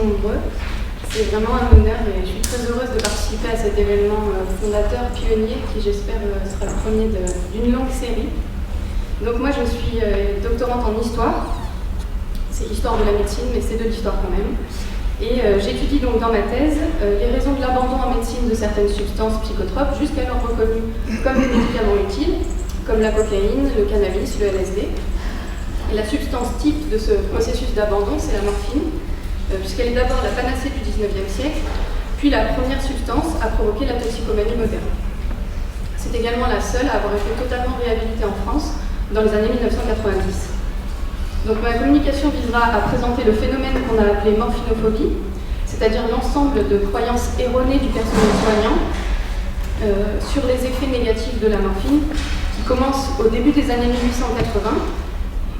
nombreux. C'est vraiment un honneur et je suis très heureuse de participer à cet événement fondateur, pionnier, qui j'espère sera le premier d'une longue série. Donc moi je suis doctorante en histoire, c'est l'histoire de la médecine, mais c'est de l'histoire quand même. Et j'étudie donc dans ma thèse les raisons de l'abandon en médecine de certaines substances psychotropes jusqu'alors reconnues comme des médicaments utiles, comme la cocaïne, le cannabis, le LSD. Et la substance type de ce processus d'abandon, c'est la morphine, puisqu'elle est d'abord la panacée du XIXe siècle, puis la première substance à provoquer la toxicomanie moderne. C'est également la seule à avoir été totalement réhabilitée en France dans les années 1990. Donc ma communication visera à présenter le phénomène qu'on a appelé morphinophobie, c'est-à-dire l'ensemble de croyances erronées du personnel soignant sur les effets négatifs de la morphine, qui commence au début des années 1880,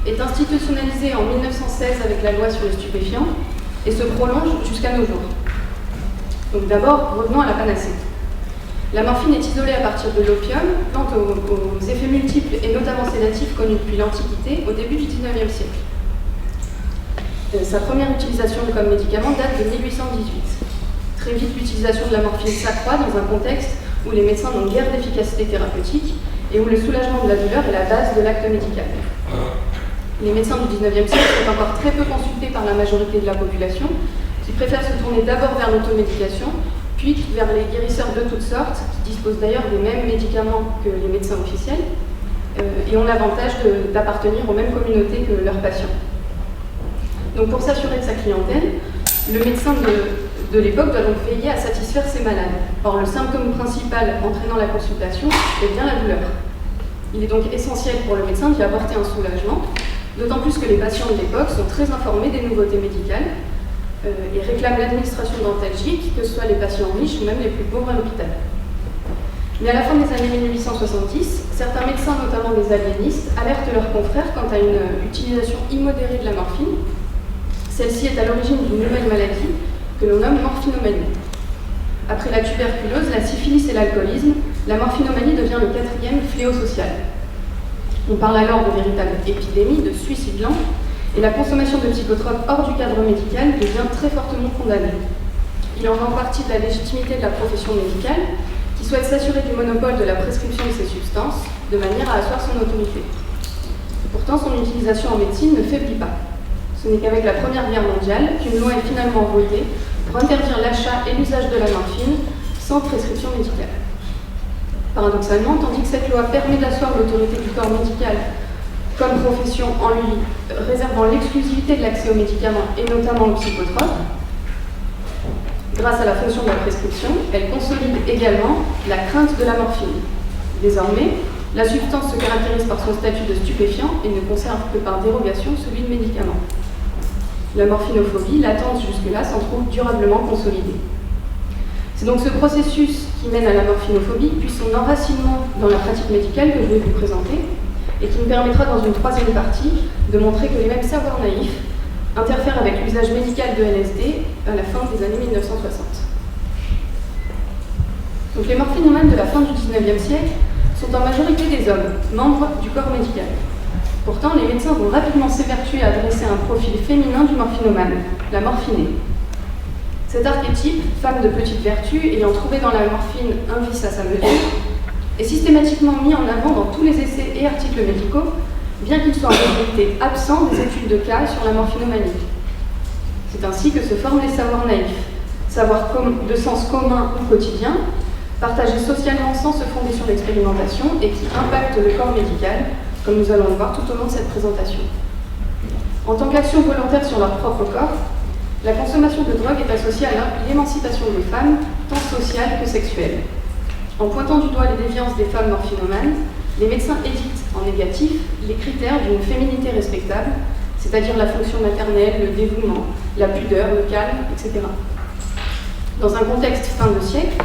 est institutionnalisée en 1916 avec la loi sur les stupéfiants, et se prolonge jusqu'à nos jours. Donc d'abord, revenons à la panacée. La morphine est isolée à partir de l'opium, plante aux effets multiples et notamment sédatifs connus depuis l'Antiquité, au début du XIXe siècle. Sa première utilisation comme médicament date de 1818. Très vite, l'utilisation de la morphine s'accroît dans un contexte où les médecins n'ont guère d'efficacité thérapeutique et où le soulagement de la douleur est la base de l'acte médical. Les médecins du XIXe siècle sont encore très peu consultés par la majorité de la population, qui préfèrent se tourner d'abord vers l'automédication, puis vers les guérisseurs de toutes sortes, qui disposent d'ailleurs des mêmes médicaments que les médecins officiels, et ont l'avantage d'appartenir aux mêmes communautés que leurs patients. Donc pour s'assurer de sa clientèle, le médecin de l'époque doit donc veiller à satisfaire ses malades. Or, le symptôme principal entraînant la consultation est bien la douleur. Il est donc essentiel pour le médecin d'y apporter un soulagement, d'autant plus que les patients de l'époque sont très informés des nouveautés médicales et réclament l'administration d'antalgiques, que ce soit les patients riches ou même les plus pauvres à l'hôpital. Mais à la fin des années 1870, certains médecins, notamment des aliénistes, alertent leurs confrères quant à une utilisation immodérée de la morphine. Celle-ci est à l'origine d'une nouvelle maladie que l'on nomme morphinomanie. Après la tuberculose, la syphilis et l'alcoolisme, la morphinomanie devient le quatrième fléau social. On parle alors de véritable épidémie, de suicide lent, et la consommation de psychotropes hors du cadre médical devient très fortement condamnée. Il en va en partie de la légitimité de la profession médicale, qui souhaite s'assurer du monopole de la prescription de ces substances, de manière à asseoir son autorité. Pourtant, son utilisation en médecine ne faiblit pas. Ce n'est qu'avec la Première Guerre mondiale qu'une loi est finalement votée pour interdire l'achat et l'usage de la morphine sans prescription médicale. Paradoxalement, tandis que cette loi permet d'asseoir l'autorité du corps médical comme profession en lui réservant l'exclusivité de l'accès aux médicaments et notamment aux psychotropes, grâce à la fonction de la prescription, elle consolide également la crainte de la morphine. Désormais, la substance se caractérise par son statut de stupéfiant et ne conserve que par dérogation celui de médicament. La morphinophobie, latente jusque-là, s'en trouve durablement consolidée. C'est donc ce processus qui mène à la morphinophobie, puis son enracinement dans la pratique médicale que je vais vous présenter, et qui me permettra dans une troisième partie de montrer que les mêmes savoirs naïfs interfèrent avec l'usage médical de LSD à la fin des années 1960. Donc les morphinomanes de la fin du XIXe siècle sont en majorité des hommes, membres du corps médical. Pourtant, les médecins vont rapidement s'évertuer à dresser un profil féminin du morphinomane, la morphinée. Cet archétype, femme de petite vertu, ayant trouvé dans la morphine un vice à sa mesure, est systématiquement mis en avant dans tous les essais et articles médicaux, bien qu'il soit en réalité absent des études de cas sur la morphinomanie. C'est ainsi que se forment les savoirs naïfs, savoirs de sens commun ou quotidien, partagés socialement sans se fonder sur l'expérimentation et qui impactent le corps médical, comme nous allons le voir tout au long de cette présentation. En tant qu'action volontaire sur leur propre corps, la consommation de drogue est associée à l'émancipation des femmes, tant sociale que sexuelle. En pointant du doigt les déviances des femmes morphinomanes, les médecins édictent en négatif les critères d'une féminité respectable, c'est-à-dire la fonction maternelle, le dévouement, la pudeur, le calme, etc. Dans un contexte fin de siècle,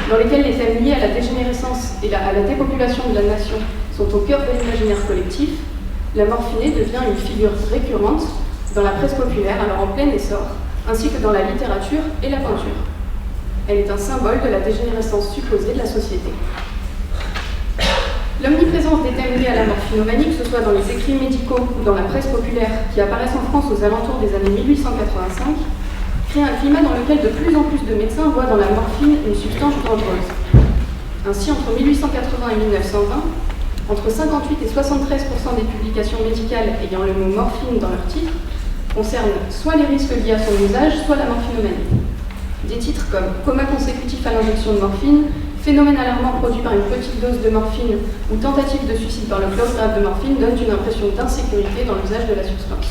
dans lequel les thèmes liés à la dégénérescence et à la dépopulation de la nation sont au cœur de l'imaginaire collectif, la morphinée devient une figure récurrente dans la presse populaire, alors en plein essor, ainsi que dans la littérature et la peinture. Elle est un symbole de la dégénérescence supposée de la société. L'omniprésence des thèmes liés à la morphinomanie, que ce soit dans les écrits médicaux ou dans la presse populaire qui apparaissent en France aux alentours des années 1885, crée un climat dans lequel de plus en plus de médecins voient dans la morphine une substance dangereuse. Ainsi, entre 1880 et 1920, entre 58 et 73% des publications médicales ayant le mot morphine dans leur titre concernent soit les risques liés à son usage, soit la morphinomanie. Des titres comme coma consécutif à l'injection de morphine, phénomène alarmant produit par une petite dose de morphine ou tentative de suicide par le chlorhydrate de morphine donnent une impression d'insécurité dans l'usage de la substance.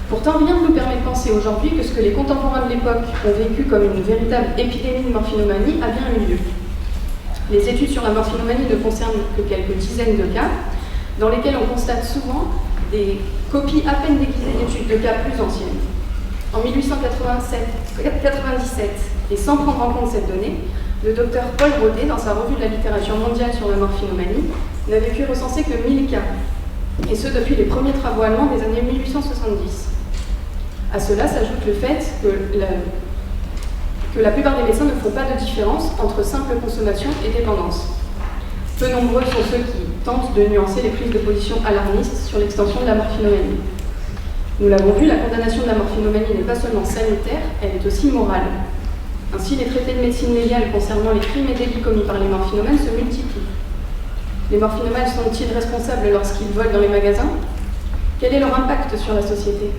Pourtant, rien ne nous permet de penser aujourd'hui que ce que les contemporains de l'époque ont vécu comme une véritable épidémie de morphinomanie a bien eu lieu. Les études sur la morphinomanie ne concernent que quelques dizaines de cas, dans lesquels on constate souvent des copies à peine déguisées d'études de cas plus anciennes. En 1897, et sans prendre en compte cette donnée, le docteur Paul Rodet, dans sa revue de la littérature mondiale sur la morphinomanie, n'avait pu recenser que 1000 cas, et ce depuis les premiers travaux allemands des années 1870. À cela s'ajoute le fait que la plupart des médecins ne font pas de différence entre simple consommation et dépendance. Peu nombreux sont ceux qui tentent de nuancer les prises de position alarmistes sur l'extension de la morphinomanie. Nous l'avons vu, la condamnation de la morphinomanie n'est pas seulement sanitaire, elle est aussi morale. Ainsi, les traités de médecine légale concernant les crimes et délits commis par les morphinomanes se multiplient. Les morphinomanes sont-ils responsables lorsqu'ils volent dans les magasins? Quel est leur impact sur la société?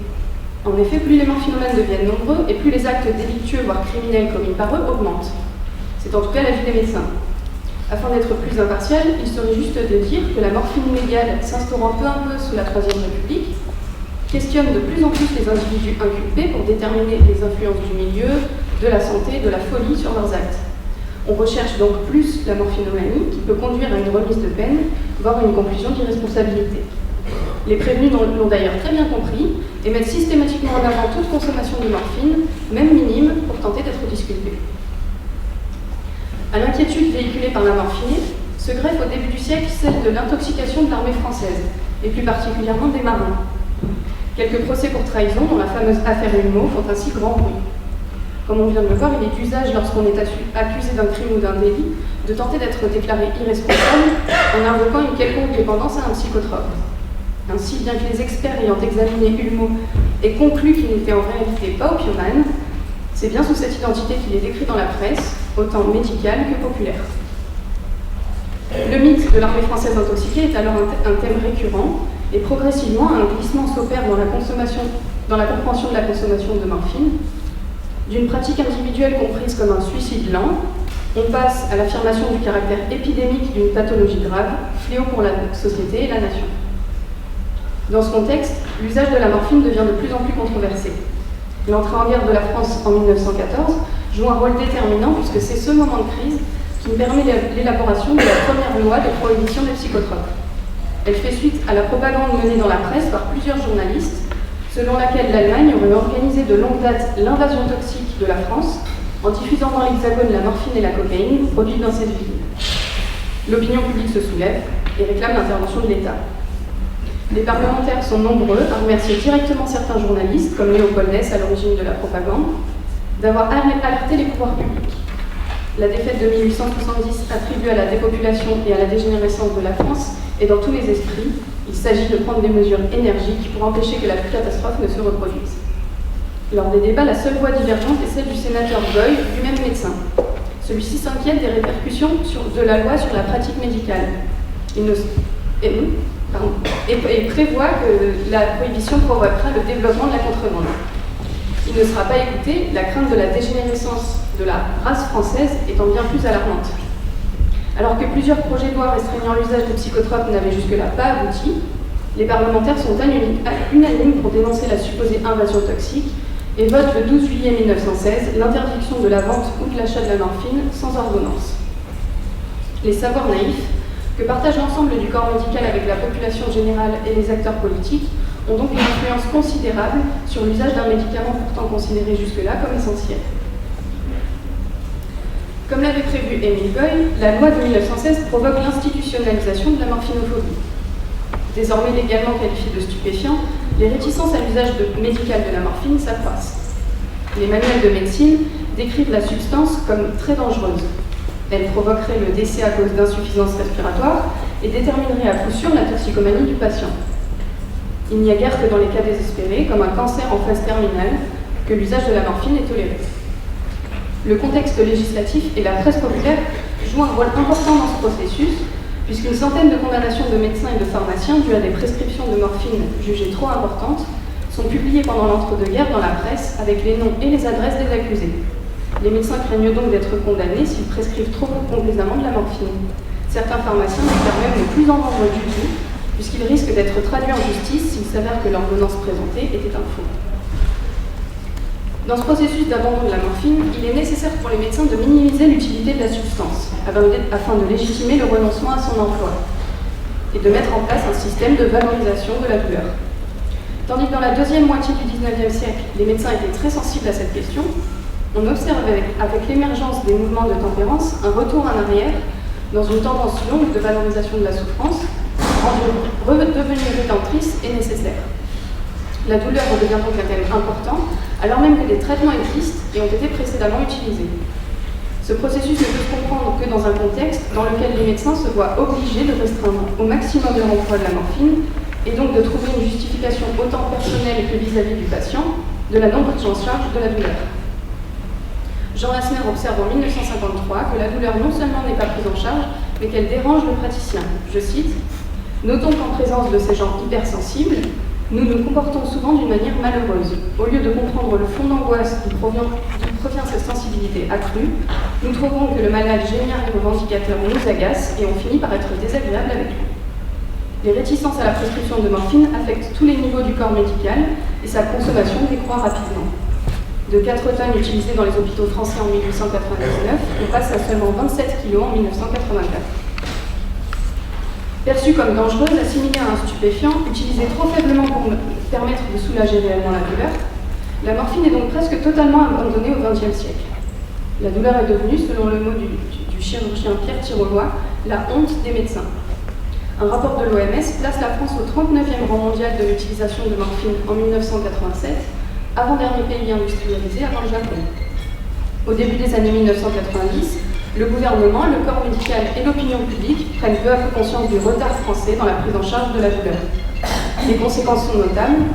En effet, plus les morphinomanes deviennent nombreux et plus les actes délictueux, voire criminels commis par eux augmentent. C'est en tout cas l'avis des médecins. Afin d'être plus impartial, il serait juste de dire que la morphine légale, s'instaurant peu à peu sous la Troisième République, questionne de plus en plus les individus inculpés pour déterminer les influences du milieu, de la santé, de la folie sur leurs actes. On recherche donc plus la morphinomanie qui peut conduire à une remise de peine, voire une conclusion d'irresponsabilité. Les prévenus l'ont d'ailleurs très bien compris et mettent systématiquement en avant toute consommation de morphine, même minime, pour tenter d'être disculpés. À l'inquiétude véhiculée par la morphinée se greffe au début du siècle celle de l'intoxication de l'armée française, et plus particulièrement des marins. Quelques procès pour trahison, dont la fameuse affaire Hulmeau, font ainsi grand bruit. Comme on vient de le voir, il est d'usage lorsqu'on est accusé d'un crime ou d'un délit de tenter d'être déclaré irresponsable en invoquant une quelconque dépendance à un psychotrope. Ainsi, bien que les experts ayant examiné Hulmeau aient conclu qu'il n'était en réalité pas opiumane, c'est bien sous cette identité qu'il est décrit dans la presse, autant médicale que populaire. Le mythe de l'armée française intoxiquée est alors un thème récurrent, et progressivement, un glissement s'opère dans la compréhension de la consommation de morphine. D'une pratique individuelle comprise comme un suicide lent, on passe à l'affirmation du caractère épidémique d'une pathologie grave, fléau pour la société et la nation. Dans ce contexte, l'usage de la morphine devient de plus en plus controversé. L'entrée en guerre de la France en 1914 joue un rôle déterminant puisque c'est ce moment de crise qui permet l'élaboration de la première loi de prohibition des psychotropes. Elle fait suite à la propagande menée dans la presse par plusieurs journalistes, selon laquelle l'Allemagne aurait organisé de longue date l'invasion toxique de la France en diffusant dans l'Hexagone la morphine et la cocaïne produites dans cette ville. L'opinion publique se soulève et réclame l'intervention de l'État. Les parlementaires sont nombreux à remercier directement certains journalistes, comme Léopold Hess à l'origine de la propagande, d'avoir alerté les pouvoirs publics. La défaite de 1870 attribuée à la dépopulation et à la dégénérescence de la France est dans tous les esprits. Il s'agit de prendre des mesures énergiques pour empêcher que la catastrophe ne se reproduise. Lors des débats, la seule voix divergente est celle du sénateur Goy, lui-même médecin. Celui-ci s'inquiète des répercussions de la loi sur la pratique médicale. Et prévoit que la prohibition provoquera le développement de la contrebande. Il ne sera pas écouté, la crainte de la dégénérescence de la race française étant bien plus alarmante. Alors que plusieurs projets de loi restreignant l'usage des psychotropes n'avaient jusque-là pas abouti, les parlementaires sont unanimes pour dénoncer la supposée invasion toxique et votent le 12 juillet 1916 l'interdiction de la vente ou de l'achat de la morphine sans ordonnance. Les savoirs naïfs, que partage l'ensemble du corps médical avec la population générale et les acteurs politiques, ont donc une influence considérable sur l'usage d'un médicament pourtant considéré jusque-là comme essentiel. Comme l'avait prévu Émile Goy, la loi de 1916 provoque l'institutionnalisation de la morphinophobie. Désormais légalement qualifiée de stupéfiant, les réticences à l'usage médical de la morphine s'accroissent. Les manuels de médecine décrivent la substance comme très dangereuse. Elle provoquerait le décès à cause d'insuffisance respiratoire et déterminerait à coup sûr la toxicomanie du patient. Il n'y a guère que dans les cas désespérés, comme un cancer en phase terminale, que l'usage de la morphine est toléré. Le contexte législatif et la presse populaire jouent un rôle important dans ce processus, puisqu'une centaine de condamnations de médecins et de pharmaciens dues à des prescriptions de morphine jugées trop importantes sont publiées pendant l'entre-deux-guerres dans la presse avec les noms et les adresses des accusés. Les médecins craignent donc d'être condamnés s'ils prescrivent trop complaisamment de la morphine. Certains pharmaciens déclarent même ne plus en vendre du tout, puisqu'ils risquent d'être traduits en justice s'il s'avère que l'ordonnance présentée était un faux. Dans ce processus d'abandon de la morphine, il est nécessaire pour les médecins de minimiser l'utilité de la substance, afin de légitimer le renoncement à son emploi, et de mettre en place un système de valorisation de la douleur. Tandis que dans la deuxième moitié du XIXe siècle, les médecins étaient très sensibles à cette question, on observe avec l'émergence des mouvements de tempérance un retour en arrière dans une tendance longue de valorisation de la souffrance, devenue rédemptrice et nécessaire. La douleur redevient donc un thème important, alors même que des traitements existent et ont été précédemment utilisés. Ce processus ne peut se comprendre que dans un contexte dans lequel les médecins se voient obligés de restreindre au maximum leur emploi de la morphine et donc de trouver une justification autant personnelle que vis-à-vis du patient de la non-prise en charge de la douleur. Jean Lassner observe en 1953 que la douleur non seulement n'est pas prise en charge, mais qu'elle dérange le praticien. Je cite, « Notons qu'en présence de ces gens hypersensibles, nous nous comportons souvent d'une manière malheureuse. Au lieu de comprendre le fond d'angoisse d'où provient cette sensibilité accrue, nous trouvons que le malade génial et revendicateur nous agace et on finit par être désagréable avec lui. Les réticences à la prescription de morphine affectent tous les niveaux du corps médical et sa consommation décroît rapidement. De 4 tonnes utilisées dans les hôpitaux français en 1899, on passe à seulement 27 kg en 1984. Perçue comme dangereuse, assimilée à un stupéfiant, utilisée trop faiblement pour permettre de soulager réellement la douleur, la morphine est donc presque totalement abandonnée au XXe siècle. La douleur est devenue, selon le mot du chirurgien Pierre Tirolois, la honte des médecins. Un rapport de l'OMS place la France au 39e rang mondial de l'utilisation de morphine en 1987, avant-dernier pays industrialisé avant le Japon. Au début des années 1990, le gouvernement, le corps médical et l'opinion publique prennent peu à peu conscience du retard français dans la prise en charge de la douleur. Les conséquences sont notables.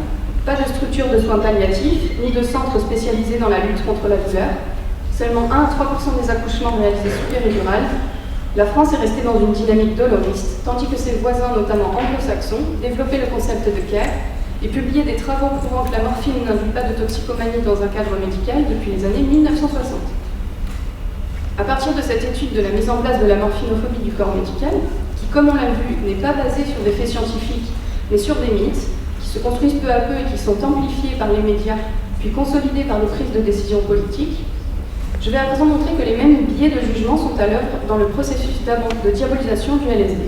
Pas de structure de soins palliatifs, ni de centres spécialisés dans la lutte contre la douleur. Seulement 1 à 3% des accouchements réalisés sous péridurale. La France est restée dans une dynamique doloriste, tandis que ses voisins, notamment anglo-saxons, développaient le concept de care et publiaient des travaux prouvant que la morphine n'induit pas de toxicomanie dans un cadre médical depuis les années 1960. À partir de cette étude de la mise en place de la morphinophobie du corps médical, qui, comme on l'a vu, n'est pas basée sur des faits scientifiques, mais sur des mythes, qui se construisent peu à peu et qui sont amplifiés par les médias, puis consolidés par les prises de décision politiques, je vais à présent montrer que les mêmes biais de jugement sont à l'œuvre dans le processus de diabolisation du LSD.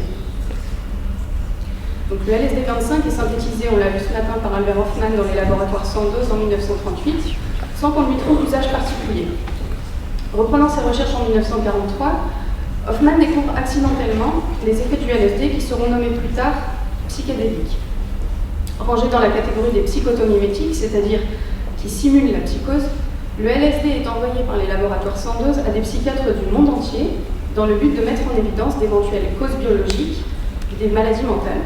Donc, le LSD 25 est synthétisé, on l'a vu ce matin, par Albert Hofmann dans les laboratoires Sandoz en 1938, sans qu'on lui trouve d'usage particulier. Reprenant ses recherches en 1943, Hofmann découvre accidentellement les effets du LSD qui seront nommés plus tard psychédéliques. Rangé dans la catégorie des psychotomimétiques, c'est-à-dire qui simulent la psychose, le LSD est envoyé par les laboratoires Sandoz à des psychiatres du monde entier dans le but de mettre en évidence d'éventuelles causes biologiques des maladies mentales.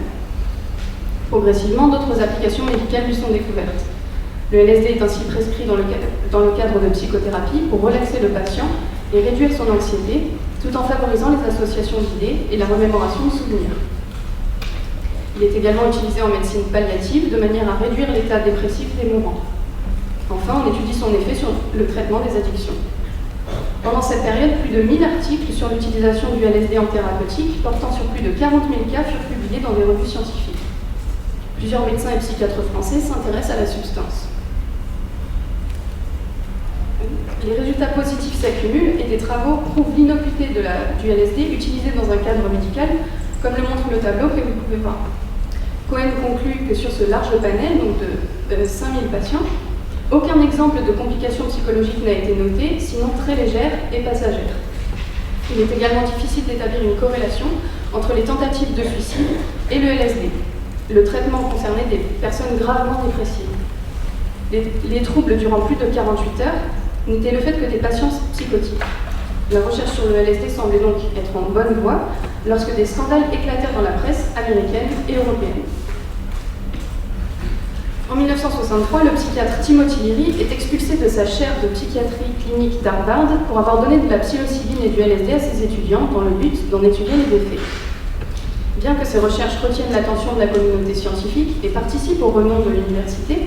Progressivement, d'autres applications médicales lui sont découvertes. Le LSD est ainsi prescrit dans le cadre de psychothérapie pour relaxer le patient et réduire son anxiété, tout en favorisant les associations d'idées et la remémoration de souvenirs. Il est également utilisé en médecine palliative de manière à réduire l'état dépressif des mourants. Enfin, on étudie son effet sur le traitement des addictions. Pendant cette période, plus de 1000 articles sur l'utilisation du LSD en thérapeutique, portant sur plus de 40 000 cas, furent publiés dans des revues scientifiques. Plusieurs médecins et psychiatres français s'intéressent à la substance. Les résultats positifs s'accumulent et des travaux prouvent l'innocuité du LSD utilisé dans un cadre médical, comme le montre le tableau que vous pouvez voir. Cohen conclut que sur ce large panel, donc de 5000 patients, aucun exemple de complications psychologiques n'a été noté, sinon très légères et passagères. Il est également difficile d'établir une corrélation entre les tentatives de suicide et le LSD. Le traitement concernait des personnes gravement dépressives. Les troubles durant plus de 48 heures n'étaient le fait que des patients psychotiques. La recherche sur le LSD semblait donc être en bonne voie lorsque des scandales éclatèrent dans la presse américaine et européenne. En 1963, le psychiatre Timothy Leary est expulsé de sa chaire de psychiatrie clinique d'Harvard pour avoir donné de la psilocybine et du LSD à ses étudiants dans le but d'en étudier les effets. Bien que ces recherches retiennent l'attention de la communauté scientifique et participent au renom de l'université,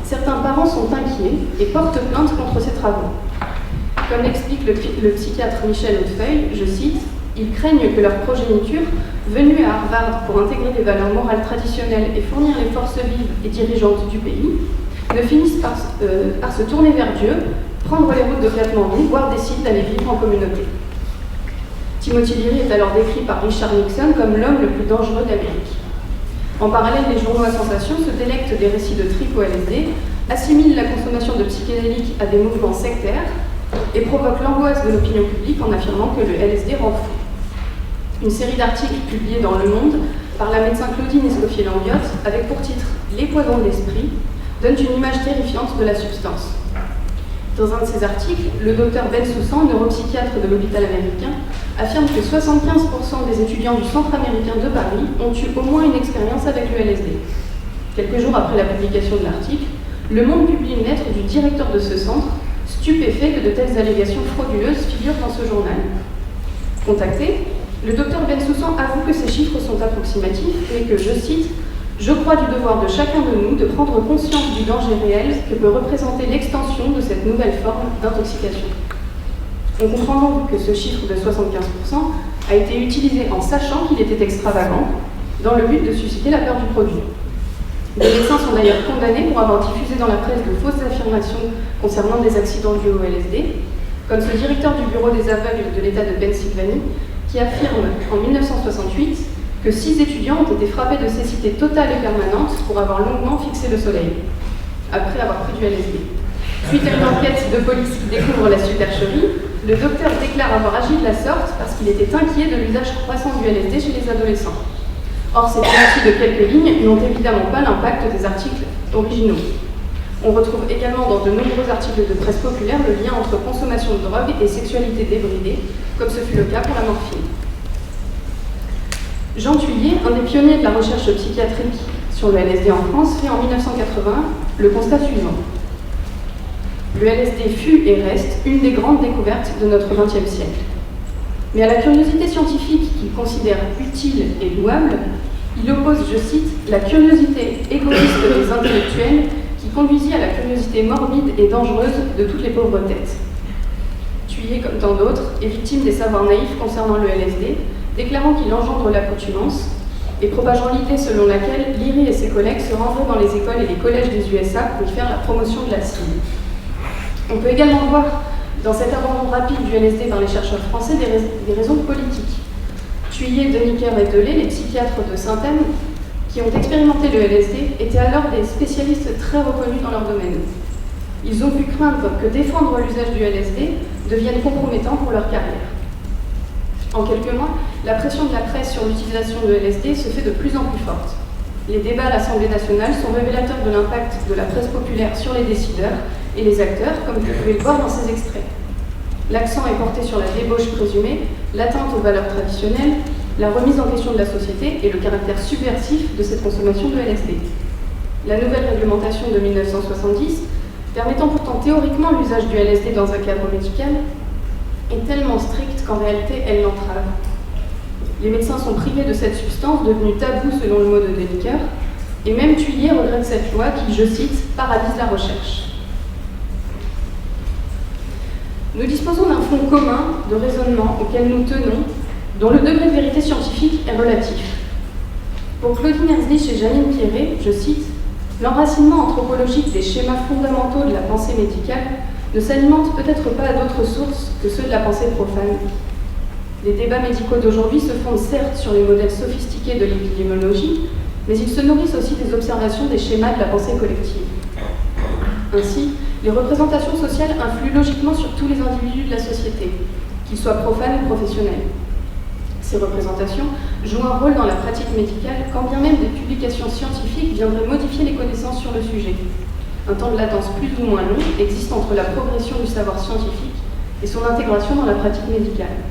certains parents sont inquiets et portent plainte contre ces travaux. Comme l'explique le psychiatre Michel Hautefeuille, je cite, « Ils craignent que leur progéniture, venue à Harvard pour intégrer des valeurs morales traditionnelles et fournir les forces vives et dirigeantes du pays, ne finissent par se tourner vers Dieu, prendre les routes de Katmandou, voire décident d'aller vivre en communauté. » Timothy Leary est alors décrit par Richard Nixon comme l'homme le plus dangereux d'Amérique. En parallèle, les journaux à sensation se délectent des récits de trip au LSD, assimilent la consommation de psychédéliques à des mouvements sectaires et provoquent l'angoisse de l'opinion publique en affirmant que le LSD rend fou. Une série d'articles publiés dans Le Monde par la médecin Claudine Escoffier-Langlotte, avec pour titre « Les poisons de l'esprit », donne une image terrifiante de la substance. Dans un de ses articles, le docteur Ben Soussan, neuropsychiatre de l'hôpital américain, affirme que 75% des étudiants du Centre américain de Paris ont eu au moins une expérience avec le LSD. Quelques jours après la publication de l'article, Le Monde publie une lettre du directeur de ce centre, stupéfait que de telles allégations frauduleuses figurent dans ce journal. Contacté, le docteur Ben Soussan avoue que ces chiffres sont approximatifs, mais que, je cite, « Je crois du devoir de chacun de nous de prendre conscience du danger réel que peut représenter l'extension de cette nouvelle forme d'intoxication. » On comprend donc que ce chiffre de 75% a été utilisé en sachant qu'il était extravagant, dans le but de susciter la peur du produit. Les médecins sont d'ailleurs condamnés pour avoir diffusé dans la presse de fausses affirmations concernant des accidents dus au LSD, comme ce directeur du bureau des aveugles de l'État de Pennsylvanie, qui affirme en 1968 que 6 étudiants ont été frappés de cécité totale et permanente pour avoir longuement fixé le soleil, après avoir pris du LSD. Suite à une enquête de police qui découvre la supercherie, le docteur déclare avoir agi de la sorte parce qu'il était inquiet de l'usage croissant du LSD chez les adolescents. Or, ces petits de quelques lignes n'ont évidemment pas l'impact des articles originaux. On retrouve également dans de nombreux articles de presse populaire le lien entre consommation de drogue et sexualité débridée, comme ce fut le cas pour la morphine. Jean Thuillier, un des pionniers de la recherche psychiatrique sur le LSD en France, fait en 1980 le constat suivant. Le LSD fut et reste une des grandes découvertes de notre XXe siècle. Mais à la curiosité scientifique qu'il considère utile et louable, il oppose, je cite, la curiosité égoïste des intellectuels qui conduisit à la curiosité morbide et dangereuse de toutes les pauvres têtes. Thuillier, comme tant d'autres, est victime des savoirs naïfs concernant le LSD, déclarant qu'il engendre l'accoutumance et propageant l'idée selon laquelle Leary et ses collègues se rendraient dans les écoles et les collèges des USA pour y faire la promotion de la cible. On peut également voir dans cet abandon rapide du LSD par les chercheurs français des raisons politiques. Thuillier, Deniker et Delay, les psychiatres de Saint-Thème, qui ont expérimenté le LSD, étaient alors des spécialistes très reconnus dans leur domaine. Ils ont pu craindre que défendre l'usage du LSD devienne compromettant pour leur carrière. En quelques mois, la pression de la presse sur l'utilisation de LSD se fait de plus en plus forte. Les débats à l'Assemblée nationale sont révélateurs de l'impact de la presse populaire sur les décideurs et les acteurs, comme vous pouvez le voir dans ces extraits. L'accent est porté sur la débauche présumée, l'atteinte aux valeurs traditionnelles, la remise en question de la société et le caractère subversif de cette consommation de LSD. La nouvelle réglementation de 1970, permettant pourtant théoriquement l'usage du LSD dans un cadre médical, est tellement stricte qu'en réalité elle l'entrave. Les médecins sont privés de cette substance devenue taboue selon le mot de Deniker, et même Thuillier regrette cette loi qui, je cite, paralyse la recherche. Nous disposons d'un fond commun de raisonnement auquel nous tenons, dont le degré de vérité scientifique est relatif. Pour Claudine Erzlich et Janine Pierret, je cite, « L'enracinement anthropologique des schémas fondamentaux de la pensée médicale ne s'alimente peut-être pas à d'autres sources que ceux de la pensée profane. Les débats médicaux d'aujourd'hui se fondent certes sur les modèles sophistiqués de l'épidémiologie, mais ils se nourrissent aussi des observations des schémas de la pensée collective. Ainsi, les représentations sociales influent logiquement sur tous les individus de la société, qu'ils soient profanes ou professionnels. Ces représentations jouent un rôle dans la pratique médicale, quand bien même des publications scientifiques viendraient modifier les connaissances sur le sujet. Un temps de latence plus ou moins long existe entre la progression du savoir scientifique et son intégration dans la pratique médicale.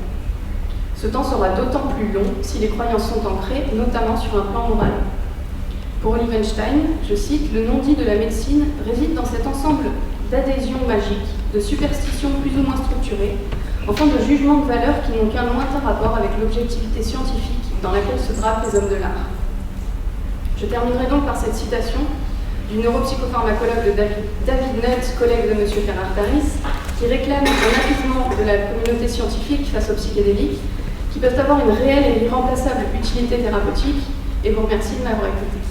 Ce temps sera d'autant plus long si les croyances sont ancrées, notamment sur un plan moral. Pour Olivenstein, je cite, « Le non-dit de la médecine réside dans cet ensemble d'adhésions magiques, de superstitions plus ou moins structurées, enfin de jugements de valeur qui n'ont qu'un lointain rapport avec l'objectivité scientifique dans laquelle se gravent les hommes de l'art. » Je terminerai donc par cette citation du neuropsychopharmacologue de David Nutt, collègue de M. Ferrar-Paris, qui réclame un apaisement de la communauté scientifique face aux psychédéliques, qui peuvent avoir une réelle et irremplaçable utilité thérapeutique, et vous remercie de m'avoir écouté.